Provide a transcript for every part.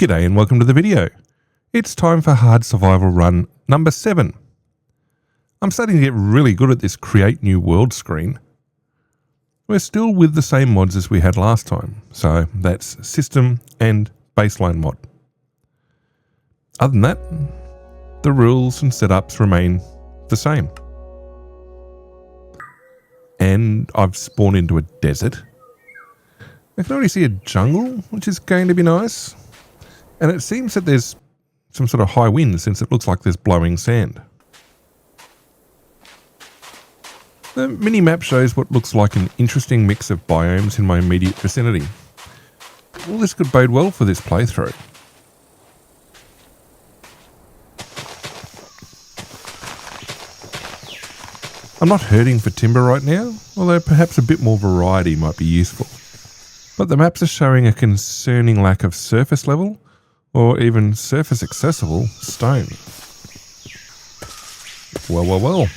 G'day and welcome to the video. It's time for hard survival run number 7. I'm starting to get really good at this create new world screen. We're still with the same mods as we had last time, so that's system and baseline mod. Other than that, the rules and setups remain the same. And I've spawned into a desert. I can already see a jungle, which is going to be nice. And it seems that there's some sort of high wind since it looks like there's blowing sand. The mini-map shows what looks like an interesting mix of biomes in my immediate vicinity. Well, this could bode well for this playthrough. I'm not hurting for timber right now, although perhaps a bit more variety might be useful. But the maps are showing a concerning lack of surface level, or even surface accessible, stone. Well,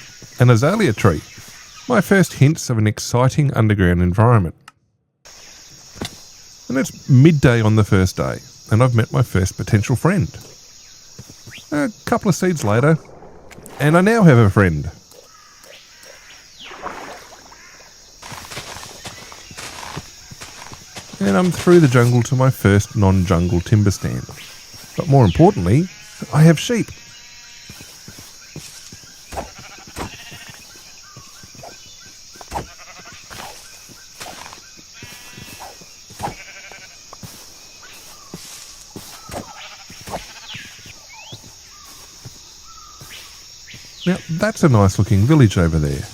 an azalea tree. My first hints of an exciting underground environment. And it's midday on the first day, and I've met my first potential friend. A couple of seeds later, and I now have a friend. And I'm through the jungle to my first non-jungle timber stand. But more importantly, I have sheep. Now, that's a nice looking village over there.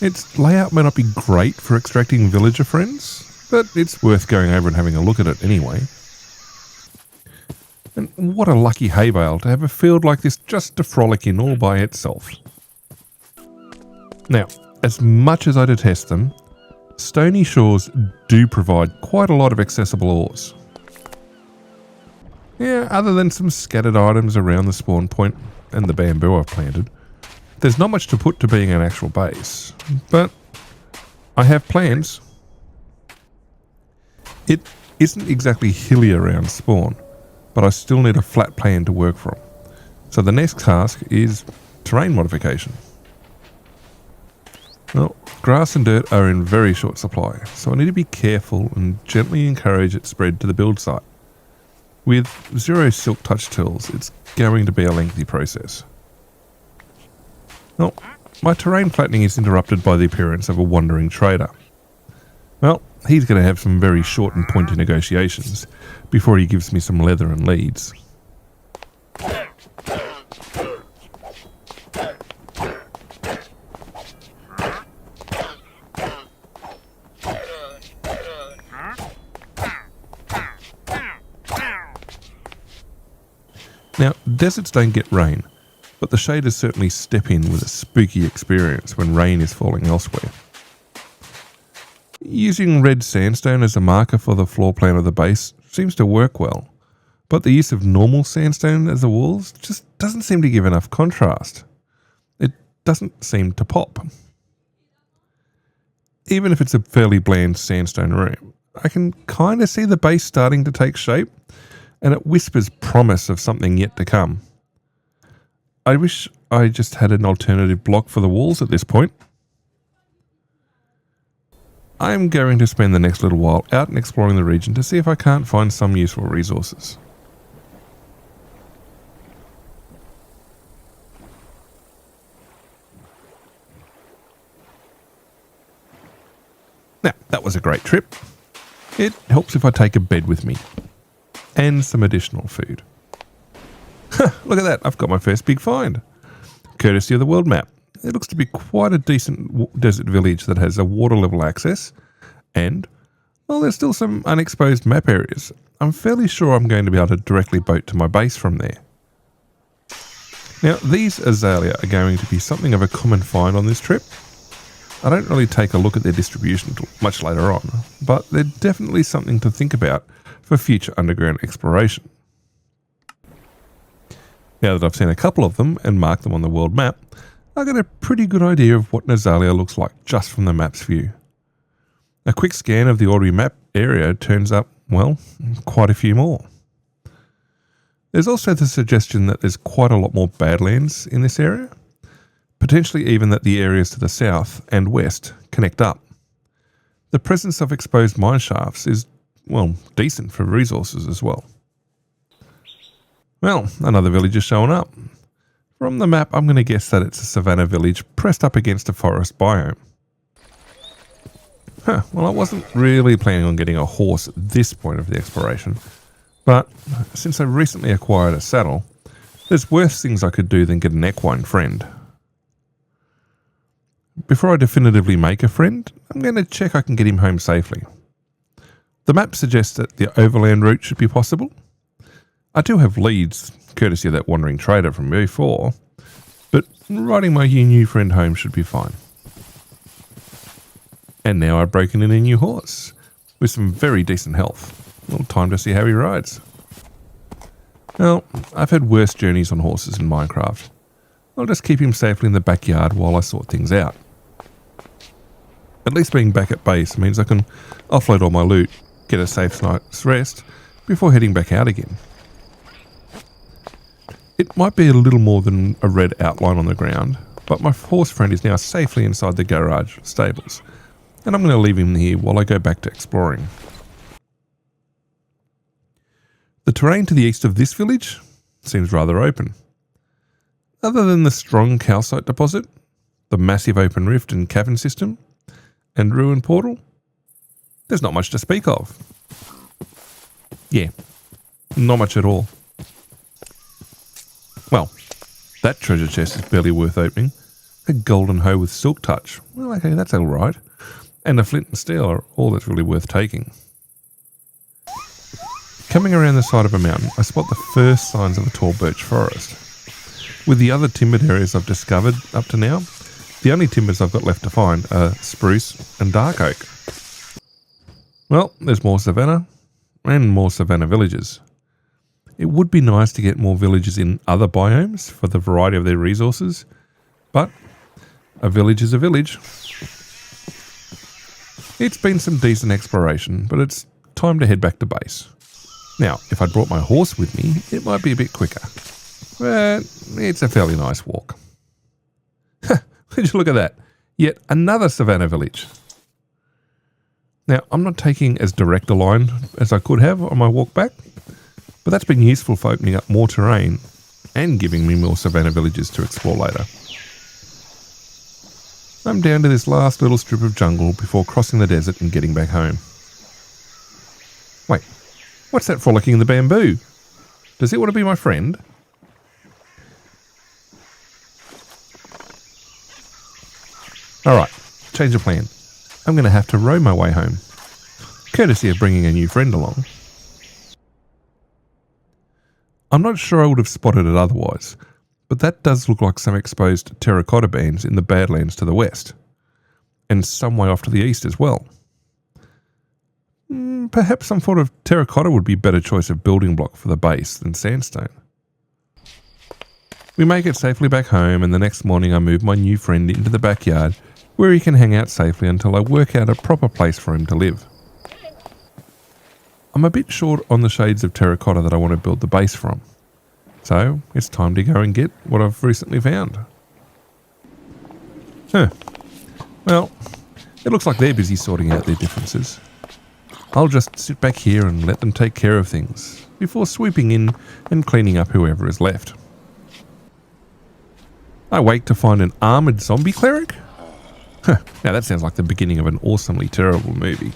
Its layout may not be great for extracting villager friends, but it's worth going over and having a look at it anyway. And what a lucky hay bale to have a field like this just to frolic in all by itself. Now, as much as I detest them, stony shores do provide quite a lot of accessible ores. Yeah, other than some scattered items around the spawn point and the bamboo I've planted, there's not much to put to being an actual base, but I have plans. It isn't exactly hilly around spawn, but I still need a flat plan to work from. So the next task is terrain modification. Well, grass and dirt are in very short supply, so I need to be careful and gently encourage its spread to the build site. With 0 silk touch tools, it's going to be a lengthy process. Well, my terrain flattening is interrupted by the appearance of a wandering trader. Well, he's going to have some very short and pointy negotiations before he gives me some leather and leads. Now, deserts don't get rain, but the shaders certainly step in with a spooky experience when rain is falling elsewhere. Using red sandstone as a marker for the floor plan of the base seems to work well, but the use of normal sandstone as the walls just doesn't seem to give enough contrast. It doesn't seem to pop. Even if it's a fairly bland sandstone room, I can kind of see the base starting to take shape, and it whispers promise of something yet to come. I wish I just had an alternative block for the walls at this point. I'm going to spend the next little while out and exploring the region to see if I can't find some useful resources. Now, that was a great trip. It helps if I take a bed with me. And some additional food. Look at that, I've got my first big find. Courtesy of the world map. It looks to be quite a decent desert village that has a water level access, and, well, there's still some unexposed map areas. I'm fairly sure I'm going to be able to directly boat to my base from there. Now, these azalea are going to be something of a common find on this trip. I don't really take a look at their distribution until much later on, but they're definitely something to think about for future underground exploration. Now that I've seen a couple of them and marked them on the world map, I got a pretty good idea of what an azalea looks like just from the map's view. A quick scan of the already mapped area turns up, well, quite a few more. There's also the suggestion that there's quite a lot more Badlands in this area, potentially even that the areas to the south and west connect up. The presence of exposed mine shafts is, well, decent for resources as well. Well, another village is showing up. From the map, I'm going to guess that it's a savanna village pressed up against a forest biome. Well, I wasn't really planning on getting a horse at this point of the exploration, but since I recently acquired a saddle, there's worse things I could do than get an equine friend. Before I definitively make a friend, I'm going to check I can get him home safely. The map suggests that the overland route should be possible. I do have leads, courtesy of that wandering trader from before, but riding my new friend home should be fine. And now I've broken in a new horse, with some very decent health. Well, time to see how he rides. Well, I've had worse journeys on horses in Minecraft. I'll just keep him safely in the backyard while I sort things out. At least being back at base means I can offload all my loot, get a safe night's rest, before heading back out again. It might be a little more than a red outline on the ground, but my horse friend is now safely inside the garage stables, and I'm going to leave him here while I go back to exploring. The terrain to the east of this village seems rather open. Other than the strong calcite deposit, the massive open rift and cavern system, and ruined portal, there's not much to speak of. Yeah, not much at all. Well, that treasure chest is barely worth opening. A golden hoe with silk touch. Well, okay, that's all right. And a flint and steel are all that's really worth taking. Coming around the side of a mountain, I spot the first signs of a tall birch forest. With the other timbered areas I've discovered up to now, the only timbers I've got left to find are spruce and dark oak. Well, there's more savanna and more savanna villages. It would be nice to get more villages in other biomes for the variety of their resources, but a village is a village. It's been some decent exploration, but it's time to head back to base. Now, if I'd brought my horse with me, it might be a bit quicker, but it's a fairly nice walk. Would you look at that? Yet another savanna village. Now, I'm not taking as direct a line as I could have on my walk back, but that's been useful for opening up more terrain and giving me more savanna villages to explore later. I'm down to this last little strip of jungle before crossing the desert and getting back home. Wait, what's that frolicking in the bamboo? Does it want to be my friend? Alright, change of plan. I'm going to have to row my way home, courtesy of bringing a new friend along. I'm not sure I would have spotted it otherwise, but that does look like some exposed terracotta bands in the Badlands to the west, and some way off to the east as well. Perhaps some sort of terracotta would be a better choice of building block for the base than sandstone. We make it safely back home, and the next morning I move my new friend into the backyard where he can hang out safely until I work out a proper place for him to live. I'm a bit short on the shades of terracotta that I want to build the base from, so it's time to go and get what I've recently found. Well, it looks like they're busy sorting out their differences. I'll just sit back here and let them take care of things before swooping in and cleaning up whoever is left. I wake to find an armoured zombie cleric? Now that sounds like the beginning of an awesomely terrible movie.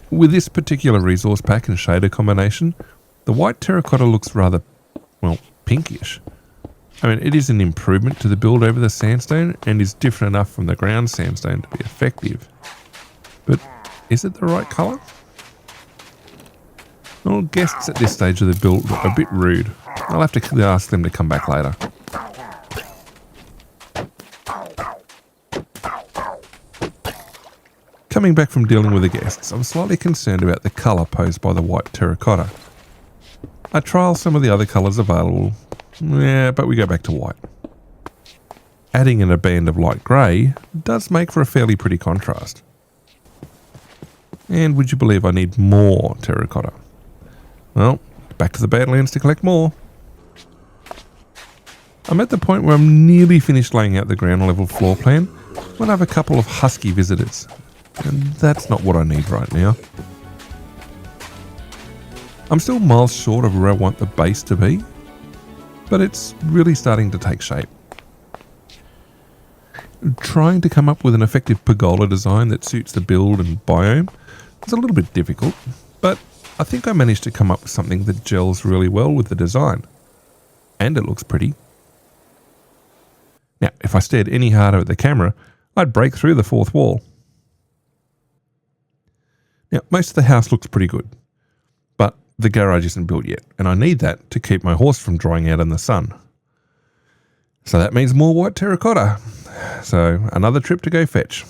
With this particular resource pack and shader combination, the white terracotta looks rather, well, pinkish. I mean, it is an improvement to the build over the sandstone and is different enough from the ground sandstone to be effective. But is it the right colour? Well, guests at this stage of the build are a bit rude. I'll have to ask them to come back later. Coming back from dealing with the guests, I'm slightly concerned about the colour posed by the white terracotta. I trial some of the other colours available, but we go back to white. Adding in a band of light grey does make for a fairly pretty contrast. And would you believe I need more terracotta? Well, back to the Badlands to collect more. I'm at the point where I'm nearly finished laying out the ground level floor plan when I have a couple of husky visitors. And that's not what I need right now. I'm still miles short of where I want the base to be, but it's really starting to take shape. Trying to come up with an effective pergola design that suits the build and biome is a little bit difficult, but I think I managed to come up with something that gels really well with the design. And it looks pretty. Now, if I stared any harder at the camera, I'd break through the fourth wall. Now, most of the house looks pretty good, but the garage isn't built yet, and I need that to keep my horse from drying out in the sun. So that means more white terracotta. So another trip to go fetch.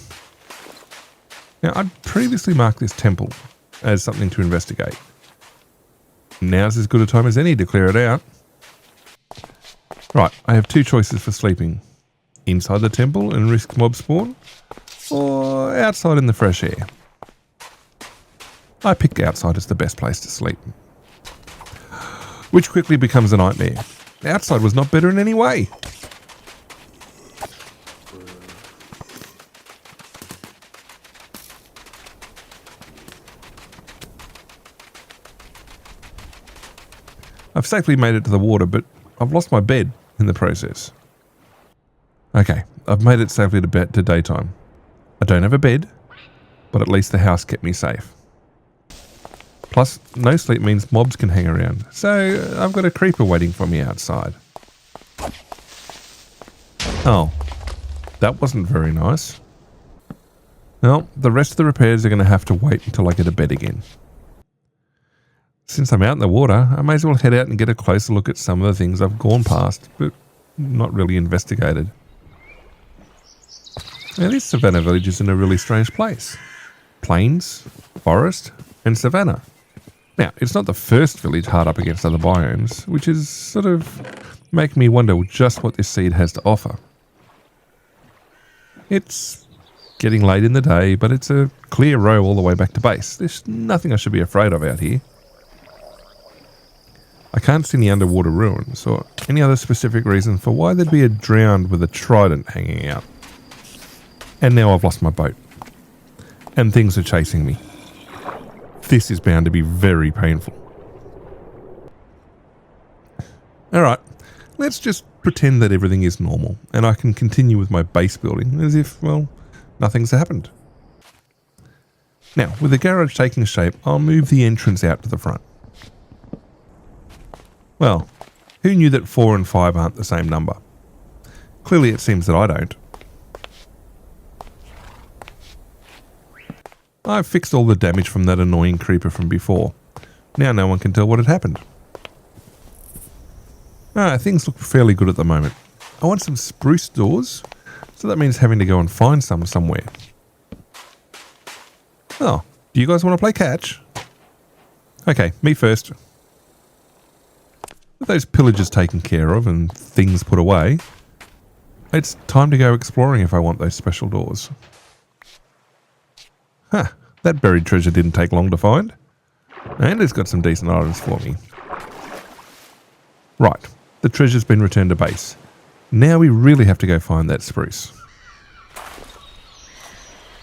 Now, I'd previously marked this temple as something to investigate. Now's as good a time as any to clear it out. Right, I have two choices for sleeping. Inside the temple and risk mob spawn, or outside in the fresh air. I picked outside as the best place to sleep, which quickly becomes a nightmare. Outside was not better in any way. I've safely made it to the water, but I've lost my bed in the process. Okay, I've made it safely to bed to daytime. I don't have a bed, but at least the house kept me safe. Plus, no sleep means mobs can hang around, so I've got a creeper waiting for me outside. Oh, that wasn't very nice. Well, the rest of the repairs are going to have to wait until I get a bed again. Since I'm out in the water, I may as well head out and get a closer look at some of the things I've gone past, but not really investigated. Now, this savannah village is in a really strange place. Plains, forest, and savannah. Now, it's not the first village hard up against other biomes, which is sort of making me wonder just what this seed has to offer. It's getting late in the day, but it's a clear row all the way back to base. There's nothing I should be afraid of out here. I can't see any underwater ruins or any other specific reason for why there'd be a drowned with a trident hanging out. And now I've lost my boat. And things are chasing me. This is bound to be very painful. Alright, let's just pretend that everything is normal and I can continue with my base building as if, well, nothing's happened. Now, with the garage taking shape, I'll move the entrance out to the front. Well, who knew that 4 and 5 aren't the same number? Clearly it seems that I don't. I've fixed all the damage from that annoying creeper from before. Now no one can tell what had happened. Things look fairly good at the moment. I want some spruce doors, so that means having to go and find some somewhere. Oh, do you guys want to play catch? Okay, me first. With those pillagers taken care of and things put away, it's time to go exploring if I want those special doors. Huh, that buried treasure didn't take long to find. And it's got some decent items for me. Right, the treasure's been returned to base. Now we really have to go find that spruce.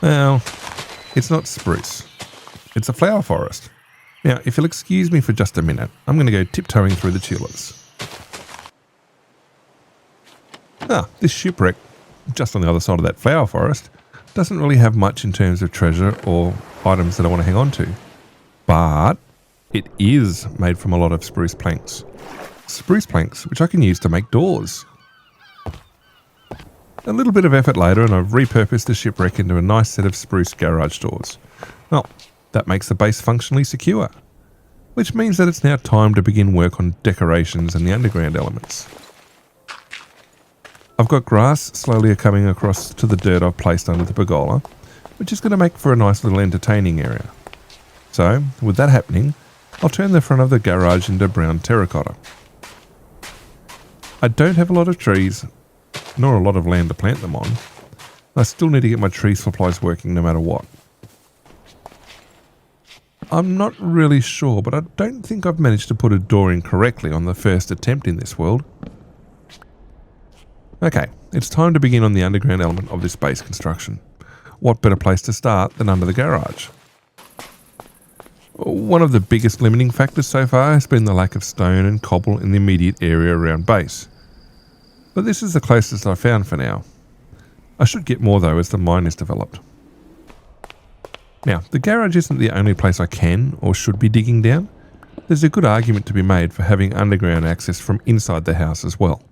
Well, it's not spruce. It's a flower forest. Now, if you'll excuse me for just a minute, I'm going to go tiptoeing through the tulips. This shipwreck, just on the other side of that flower forest, doesn't really have much in terms of treasure or items that I want to hang on to. But it is made from a lot of spruce planks. Spruce planks, which I can use to make doors. A little bit of effort later and I've repurposed the shipwreck into a nice set of spruce garage doors. Well, that makes the base functionally secure, which means that it's now time to begin work on decorations and the underground elements. I've got grass slowly coming across to the dirt I've placed under the pergola, which is going to make for a nice little entertaining area. So, with that happening, I'll turn the front of the garage into brown terracotta. I don't have a lot of trees, nor a lot of land to plant them on. I still need to get my tree supplies working no matter what. I'm not really sure, but I don't think I've managed to put a door in correctly on the first attempt in this world. Okay, it's time to begin on the underground element of this base construction. What better place to start than under the garage? One of the biggest limiting factors so far has been the lack of stone and cobble in the immediate area around base. But this is the closest I've found for now. I should get more though as the mine is developed. Now, the garage isn't the only place I can or should be digging down. There's a good argument to be made for having underground access from inside the house as well.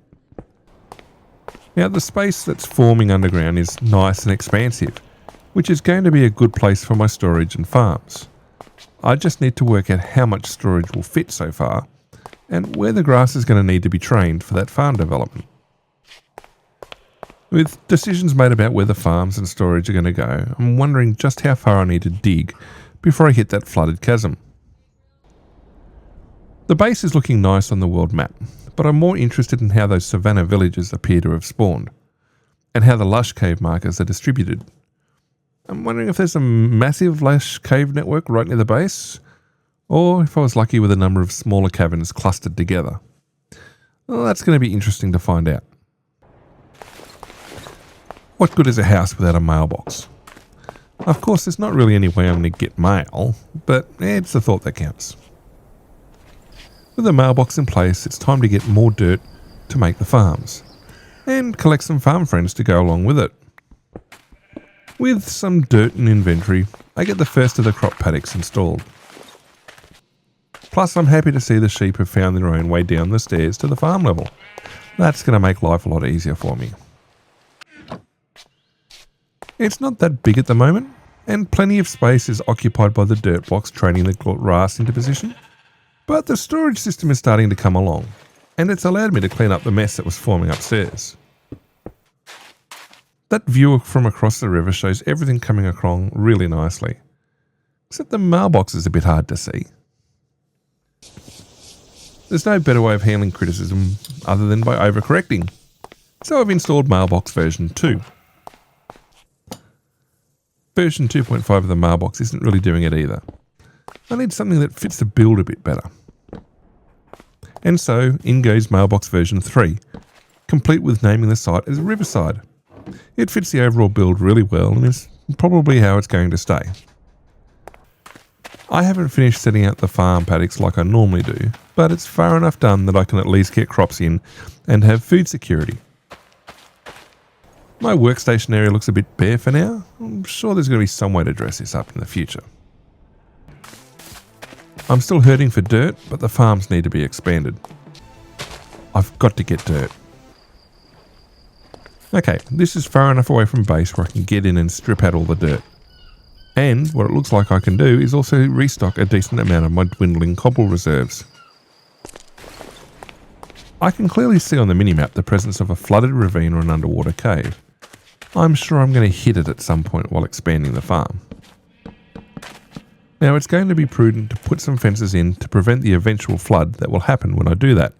Now, the space that's forming underground is nice and expansive, which is going to be a good place for my storage and farms. I just need to work out how much storage will fit so far, and where the grass is going to need to be trained for that farm development. With decisions made about where the farms and storage are going to go, I'm wondering just how far I need to dig before I hit that flooded chasm. The base is looking nice on the world map, but I'm more interested in how those savanna villages appear to have spawned, and how the lush cave markers are distributed. I'm wondering if there's a massive lush cave network right near the base, or if I was lucky with a number of smaller caverns clustered together. Well, that's going to be interesting to find out. What good is a house without a mailbox? Of course, there's not really any way I'm going to get mail, but it's the thought that counts. With a mailbox in place, it's time to get more dirt to make the farms, and collect some farm friends to go along with it. With some dirt in inventory, I get the first of the crop paddocks installed. Plus, I'm happy to see the sheep have found their own way down the stairs to the farm level. That's going to make life a lot easier for me. It's not that big at the moment, and plenty of space is occupied by the dirt blocks training the grass into position. But the storage system is starting to come along, and it's allowed me to clean up the mess that was forming upstairs. That view from across the river shows everything coming along really nicely, except the mailbox is a bit hard to see. There's no better way of handling criticism other than by overcorrecting, so I've installed mailbox version 2. Version 2.5 of the mailbox isn't really doing it either. I need something that fits the build a bit better. And so, in goes mailbox version 3, complete with naming the site as Riverside. It fits the overall build really well and is probably how it's going to stay. I haven't finished setting out the farm paddocks like I normally do, but it's far enough done that I can at least get crops in and have food security. My workstation area looks a bit bare for now. I'm sure there's going to be some way to dress this up in the future. I'm still hurting for dirt, but the farms need to be expanded. I've got to get dirt. Okay, this is far enough away from base where I can get in and strip out all the dirt. And what it looks like I can do is also restock a decent amount of my dwindling cobble reserves. I can clearly see on the minimap the presence of a flooded ravine or an underwater cave. I'm sure I'm going to hit it at some point while expanding the farm. Now, it's going to be prudent to put some fences in to prevent the eventual flood that will happen when I do that.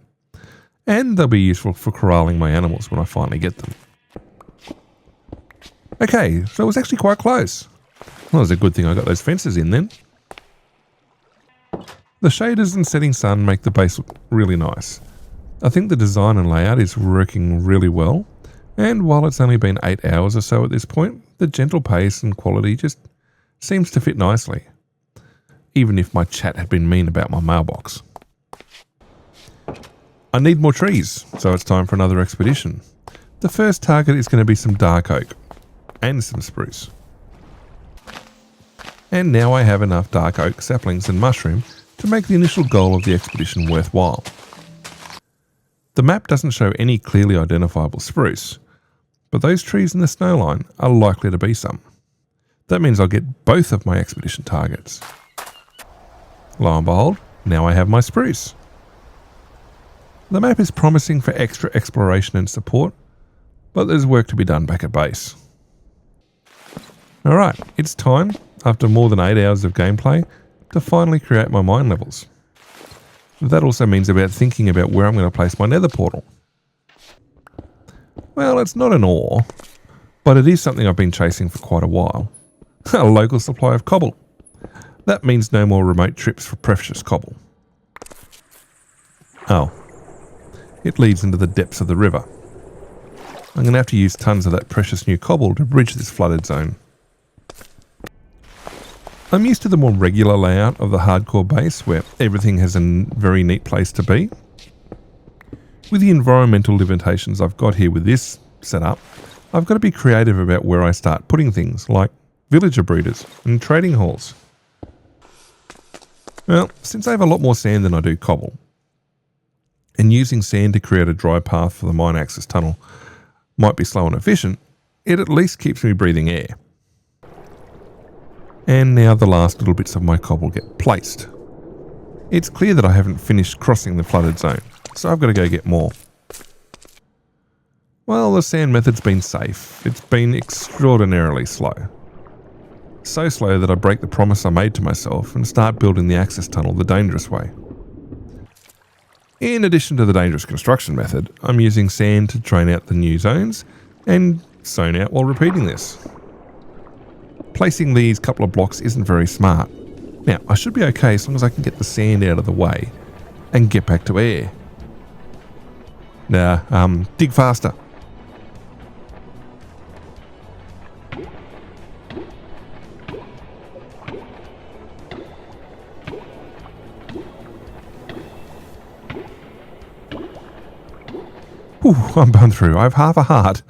And they'll be useful for corralling my animals when I finally get them. Okay, so it was actually quite close. Well, it was a good thing I got those fences in then. The shaders and setting sun make the base look really nice. I think the design and layout is working really well. And while it's only been 8 hours or so at this point, the gentle pace and quality just seems to fit nicely. Even if my chat had been mean about my mailbox. I need more trees, so it's time for another expedition. The first target is going to be some dark oak and some spruce. And now I have enough dark oak saplings and mushroom to make the initial goal of the expedition worthwhile. The map doesn't show any clearly identifiable spruce, but those trees in the snow line are likely to be some. That means I'll get both of my expedition targets. Lo and behold, now I have my spruce. The map is promising for extra exploration and support, but there's work to be done back at base. Alright, it's time, after more than 8 hours of gameplay, to finally create my mine levels. That also means thinking about where I'm going to place my nether portal. Well, it's not an ore, but it is something I've been chasing for quite a while. A local supply of cobble. That means no more remote trips for precious cobble. Oh. It leads into the depths of the river. I'm going to have to use tons of that precious new cobble to bridge this flooded zone. I'm used to the more regular layout of the hardcore base where everything has a very neat place to be. With the environmental limitations I've got here with this setup, I've got to be creative about where I start putting things like villager breeders and trading halls. Well, since I have a lot more sand than I do cobble, and using sand to create a dry path for the mine access tunnel might be slow and efficient, it at least keeps me breathing air. And now the last little bits of my cobble get placed. It's clear that I haven't finished crossing the flooded zone, so I've got to go get more. Well, the sand method's been safe. It's been extraordinarily slow. So slow that I break the promise I made to myself and start building the access tunnel the dangerous way. In addition to the dangerous construction method, I'm using sand to train out the new zones and zone out while repeating this. Placing these couple of blocks isn't very smart. Now, I should be okay as long as I can get the sand out of the way and get back to air. Nah, dig faster. Whew, I'm burned through. I have half a heart.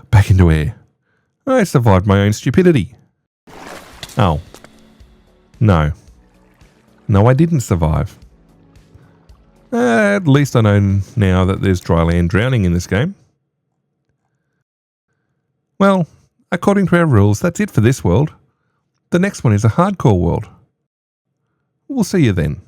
Back into air. I survived my own stupidity. Oh. No. No, I didn't survive. At least I know now that there's dry land drowning in this game. Well, according to our rules, that's it for this world. The next one is a hardcore world. We'll see you then.